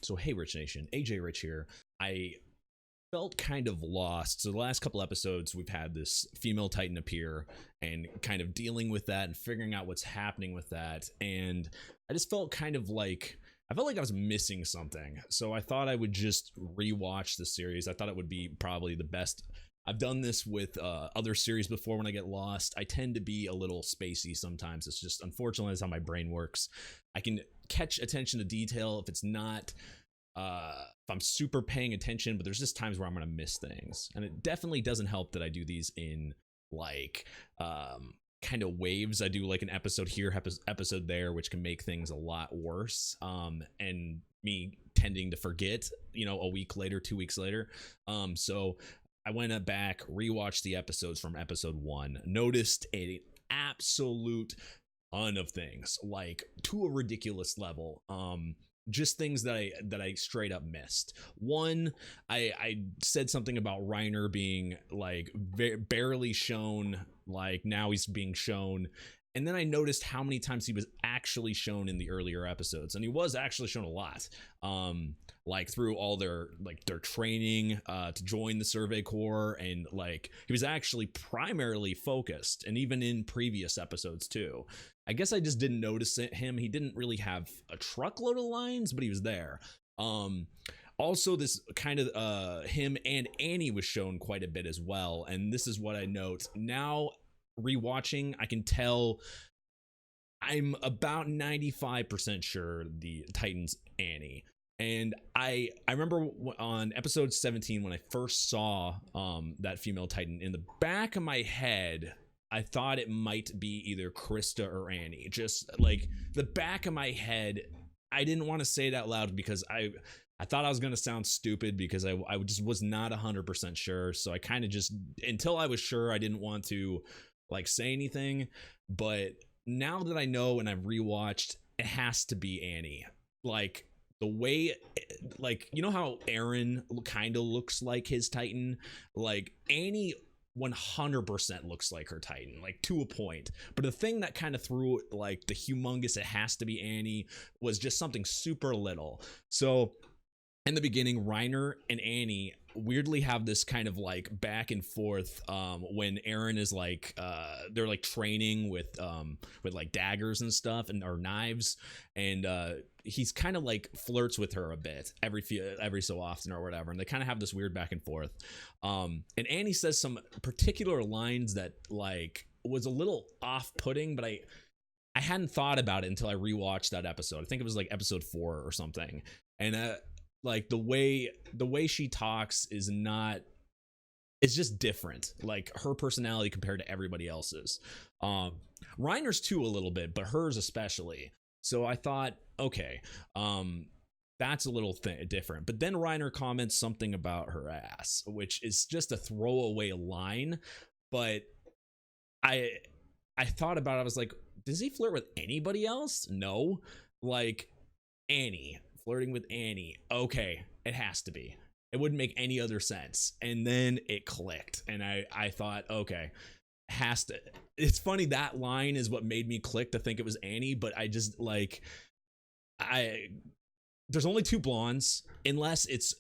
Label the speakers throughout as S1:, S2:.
S1: So hey, Rich Nation, AJ Rich here. I felt kind of lost. So the last couple episodes, we've had this female Titan appear and kind of dealing with that and figuring out what's happening with that. And I just felt kind of like I felt like I was missing something. So I thought I would just rewatch the series. I thought it would be probably the best. I've done this with other series before when I get lost. I tend to be a little spacey sometimes. It's just, unfortunately, that's how my brain works. I can catch attention to detail if it's not, if I'm super paying attention, but there's just times where I'm going to miss things. And it definitely doesn't help that I do these in like kind of waves. I do like an episode here, episode there, which can make things a lot worse. And me tending to forget, a week later, 2 weeks later. So I went back, rewatched the episodes from episode 1, noticed an absolute ton of things, like to a ridiculous level. Just things that I straight up missed. One, I said something about Reiner being like barely shown, like now he's being shown. And then I noticed how many times he was actually shown in the earlier episodes, and he was actually shown a lot. Like through all their training to join the Survey Corps, and like he was actually primarily focused, and even in previous episodes too. I guess I just didn't notice him. He didn't really have a truckload of lines, but he was there. Also, this kind of him and Annie was shown quite a bit as well, and this is what I note now. Rewatching, I can tell I'm about 95% sure the Titan's Annie. And I remember on episode 17 when I first saw that female Titan, in the back of my head I thought it might be either Krista or Annie. Just like the back of my head, I didn't want to say it out loud because I thought I was going to sound stupid, because I just was not 100% sure. So I kind of just, until I was sure, I didn't want to like say anything. But now that I know and I've rewatched, it has to be Annie. Like the way, like, how Eren kind of looks like his Titan, like Annie 100% looks like her Titan, like to a point. But the thing that kind of threw like the humongous it has to be Annie was just something super little. So in the beginning, Reiner and Annie weirdly have this kind of like back and forth when Eren is like they're like training with like daggers and stuff, and or knives, and he's kind of like flirts with her a bit every so often or whatever, and they kind of have this weird back and forth. And Annie says some particular lines that like was a little off-putting, but I hadn't thought about it until I rewatched that episode. I think it was like episode 4 or something, and like the way she talks is not, it's just different, like her personality compared to everybody else's. Reiner's too a little bit, but hers especially. So I thought, okay, that's a little different. But then Reiner comments something about her ass, which is just a throwaway line. But I thought about it. I was like, does he flirt with anybody else? No. Like Annie, flirting with Annie. Okay, it has to be. It wouldn't make any other sense. And then it clicked, and I thought, okay, has to. It's funny, that line is what made me click to think it was Annie, but I just like, there's only 2 blondes, unless it's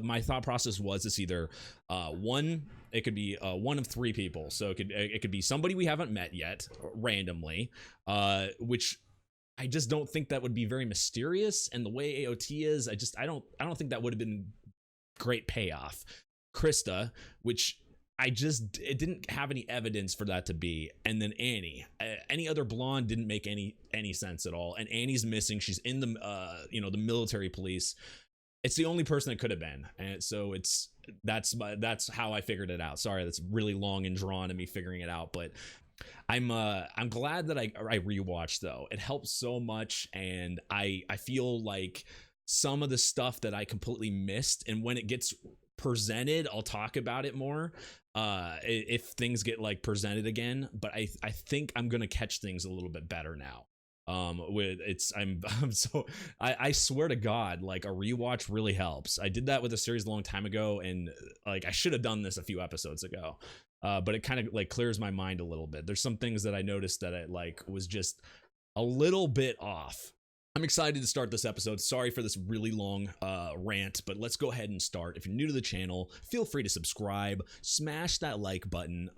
S1: my thought process was it's either one, it could be one of 3 people. So it could be somebody we haven't met yet randomly, which I just don't think that would be very mysterious. And the way AOT is, I don't think that would have been great payoff. Krista, which it didn't have any evidence for that to be. And then Annie, any other blonde didn't make any sense at all. And Annie's missing. She's in the the military police. It's the only person it could have been. And so that's how I figured it out. Sorry, that's really long and drawn to me figuring it out, but I'm glad that I rewatched, though. It helps so much, and I feel like some of the stuff that I completely missed, and when it gets presented, I'll talk about it more if things get like presented again. But I think I'm gonna catch things a little bit better now. I swear to God, like a rewatch really helps. I did that with a series a long time ago, and like I should have done this a few episodes ago. But it kind of like clears my mind a little bit. There's some things that I noticed that it like was just a little bit off. I'm excited to start this episode. Sorry for this really long rant, but let's go ahead and start. If you're new to the channel, feel free to subscribe, smash that like button,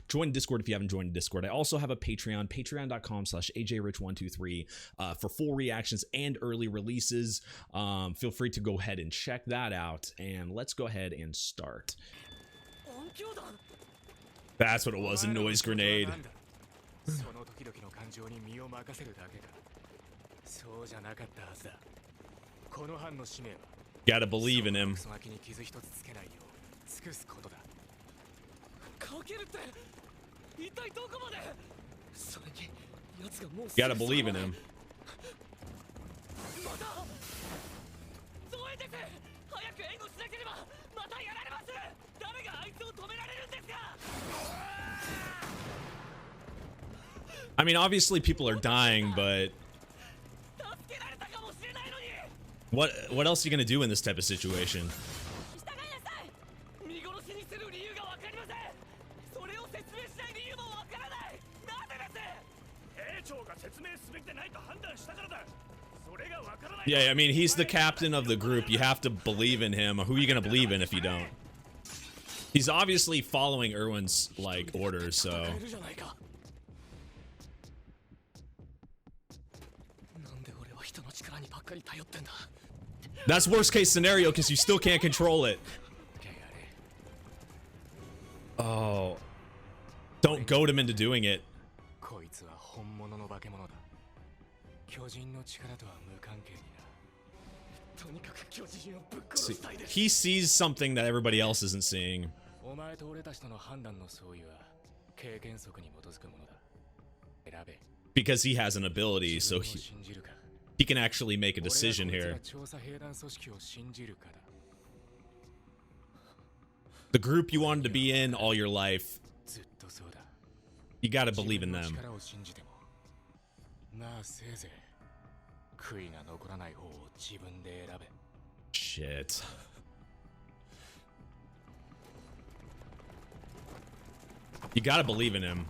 S1: join Discord if you haven't joined Discord. I also have a Patreon, patreon.com/ajrich123 for full reactions and early releases. Feel free to go ahead and check that out, and let's go ahead and start. That's what it was, a noise grenade. Gotta believe in him. Gotta believe in him. I mean, obviously people are dying, but what else are you gonna do in this type of situation? Yeah, I mean, he's the captain of the group. You have to believe in him. Who are you gonna believe in if you don't? He's obviously following Erwin's, like, orders, so. That's worst case scenario because you still can't control it. Oh. Don't goad him into doing it. See, he sees something that everybody else isn't seeing. Because he has an ability, so he can actually make a decision here. The group you wanted to be in all your life, you gotta believe in them. Shit. You gotta believe in him.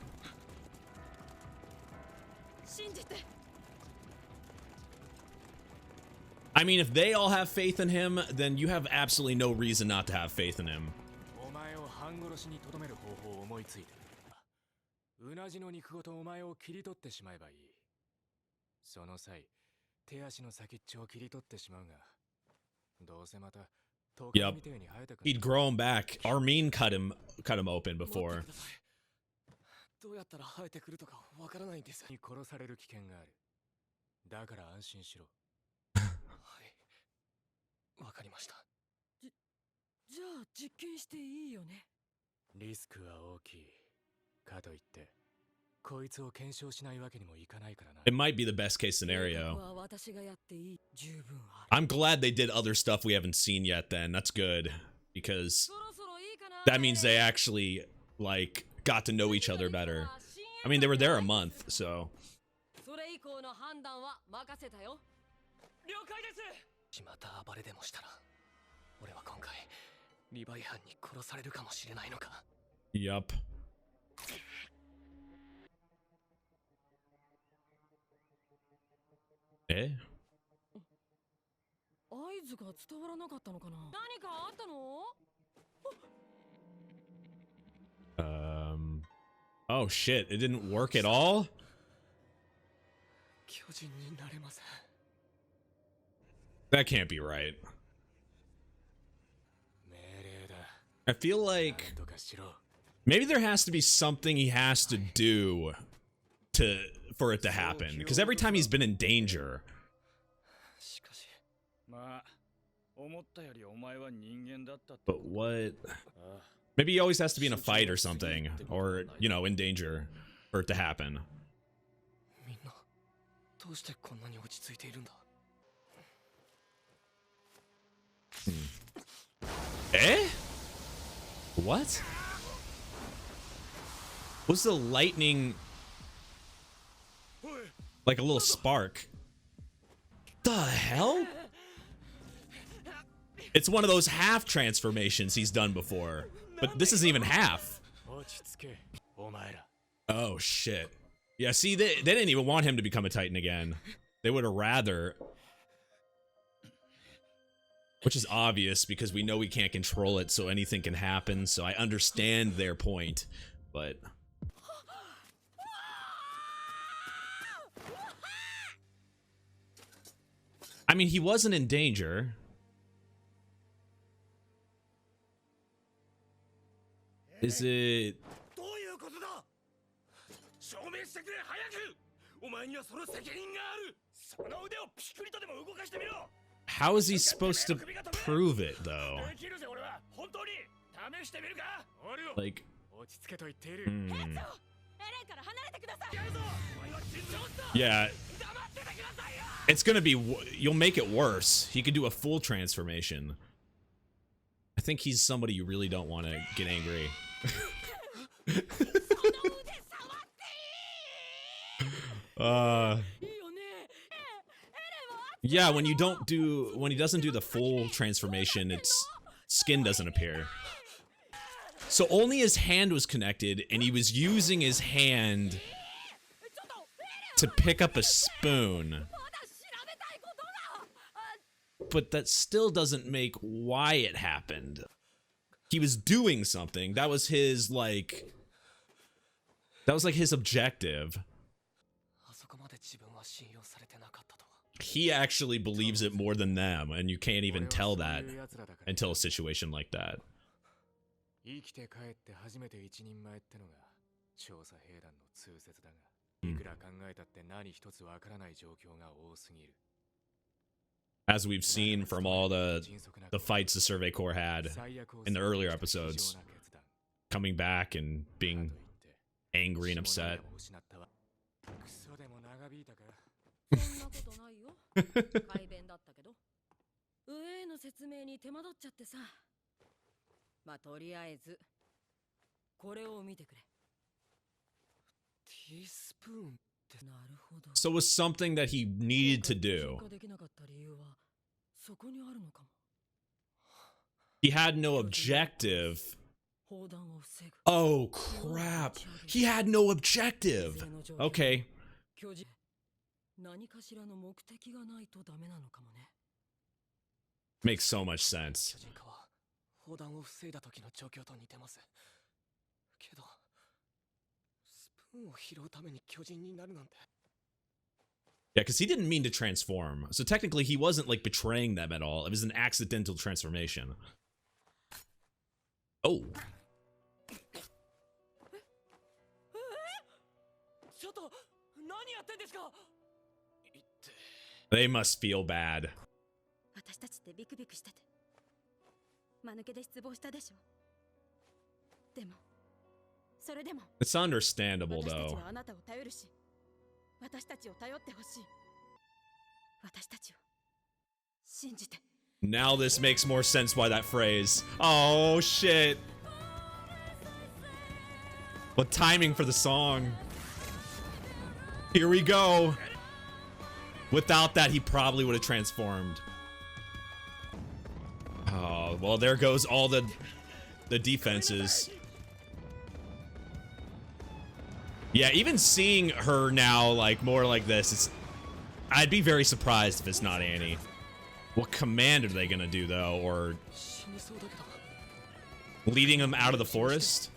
S1: I mean, if they all have faith in him, then you have absolutely no reason not to have faith in him. Yep. He'd grow him back. Armin cut him open before. It might be the best case scenario. I'm glad they did other stuff we haven't seen yet then. That's good. Because that means they actually, like, got to know each other better. I mean, they were there a month, so. Yup. Eh? Oh shit, it didn't work at all? That can't be right. I feel like maybe there has to be something he has to do for it to happen, because every time he's been in danger. But what? Maybe he always has to be in a fight or something, or, you know, in danger for it to happen. Eh? What? Was the lightning like a little spark? The hell? It's one of those half transformations he's done before, but this isn't even half. Oh shit. Yeah, see, they didn't even want him to become a Titan again. They would have rather, which is obvious because we know we can't control it, so anything can happen. So I understand their point, but I mean, he wasn't in danger. Is it? How is he supposed to prove it, though? Like, yeah, it's gonna be. You'll make it worse. He could do a full transformation. I think he's somebody you really don't want to get angry. Yeah, when he doesn't do the full transformation, its skin doesn't appear. So only his hand was connected, and he was using his hand to pick up a spoon. But that still doesn't make why it happened. He was doing something. That was his, like, his objective. He actually believes it more than them, and you can't even tell that until a situation like that. As we've seen from all the fights the Survey Corps had in the earlier episodes, coming back and being angry and upset. So it was something that he needed to do. He had no objective. Oh crap. He had no objective. Okay. Makes so much sense. Yeah, because he didn't mean to transform. So technically he wasn't like betraying them at all. It was an accidental transformation. Oh. They must feel bad. It's understandable though. Now this makes more sense why that phrase. Oh shit. What timing for the song. Here we go. Without that, he probably would have transformed. Oh, well, there goes all the defenses. Yeah, even seeing her now, like, more like this, I'd be very surprised if it's not Annie. What command are they gonna do, though? Or leading him out of the forest?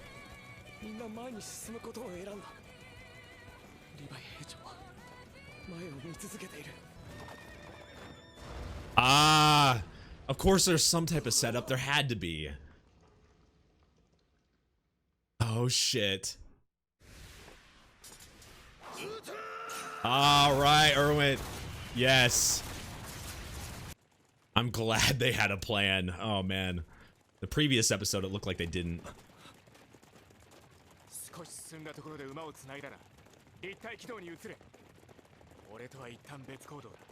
S1: Ah, of course there's some type of setup. There had to be. Oh, shit. All right, Erwin. Yes. I'm glad they had a plan. Oh, man. The previous episode, it looked like they didn't.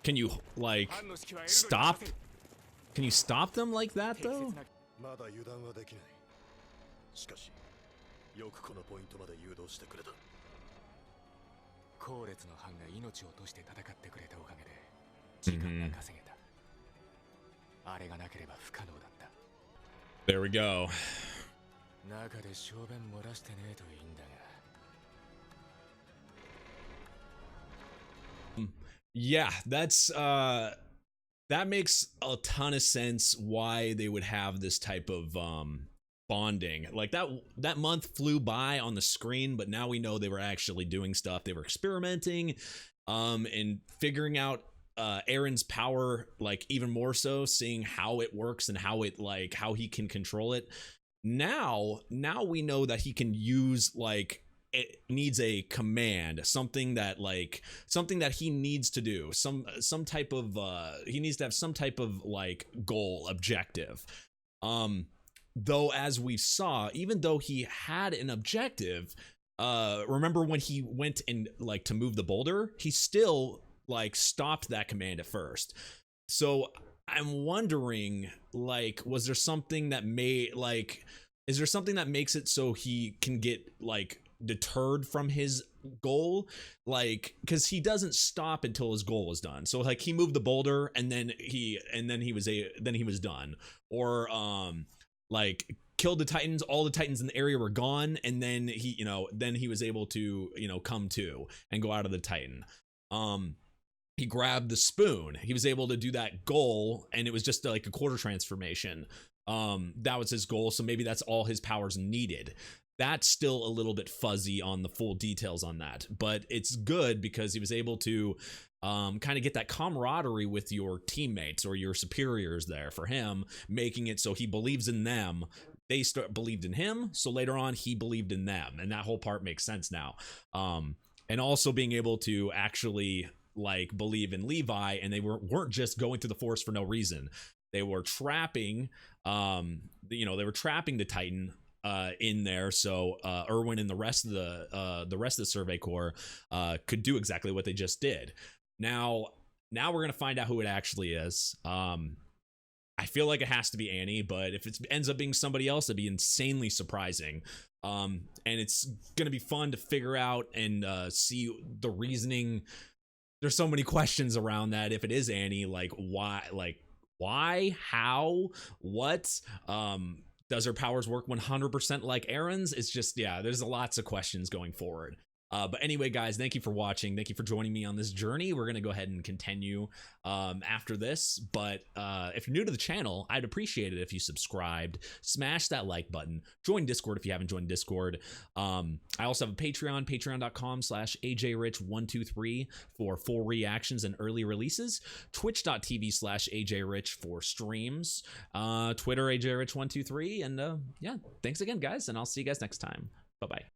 S1: Can you, like, stop? Can you stop them like that, though? Mm-hmm. There we go. Yeah, that makes a ton of sense why they would have this type of bonding. Like that month flew by on the screen, but now we know they were actually doing stuff. They were experimenting and figuring out Eren's power, like even more so, seeing how it works and how it, like, how he can control it. Now we know that he can use, like, it needs a command, something that, like, something that he needs to do, some type of he needs to have some type of, like, goal objective. Though, as we saw, even though he had an objective, remember when he went and, like, to move the boulder, he still, like, stopped that command at first. So I'm wondering, like, was there something that is there something that makes it so he can get, like, deterred from his goal? Like, because he doesn't stop until his goal is done. So, like, he moved the boulder and then he was done. Or like, killed the titans, all the titans in the area were gone, and then he was able to, come to and go out of the titan. He grabbed the spoon, he was able to do that goal, and it was just like a quarter transformation. That was his goal, so maybe that's all his powers needed. That's still a little bit fuzzy on the full details on that, but it's good because he was able to kind of get that camaraderie with your teammates or your superiors there. For him, making it so he believes in them, they believed in him, so later on he believed in them, and that whole part makes sense now. And also being able to actually, like, believe in Levi, and they weren't just going through the forest for no reason. They were trapping they were trapping the titan in there, so Erwin and the rest of the Survey Corps could do exactly what they just did. Now we're gonna find out who it actually is. I feel like it has to be Annie, but if it ends up being somebody else, it'd be insanely surprising. And it's gonna be fun to figure out and see the reasoning. There's so many questions around that. If it is Annie, like, why, how, what, does her powers work 100% like Eren's? It's just, yeah, there's lots of questions going forward. But anyway, guys, thank you for watching. Thank you for joining me on this journey. We're going to go ahead and continue after this. But if you're new to the channel, I'd appreciate it if you subscribed, smash that like button, join Discord if you haven't joined Discord. I also have a Patreon, patreon.com/ajrich123 for full reactions and early releases, twitch.tv/ajrich for streams, Twitter, ajrich123. And yeah, thanks again, guys, and I'll see you guys next time. Bye-bye.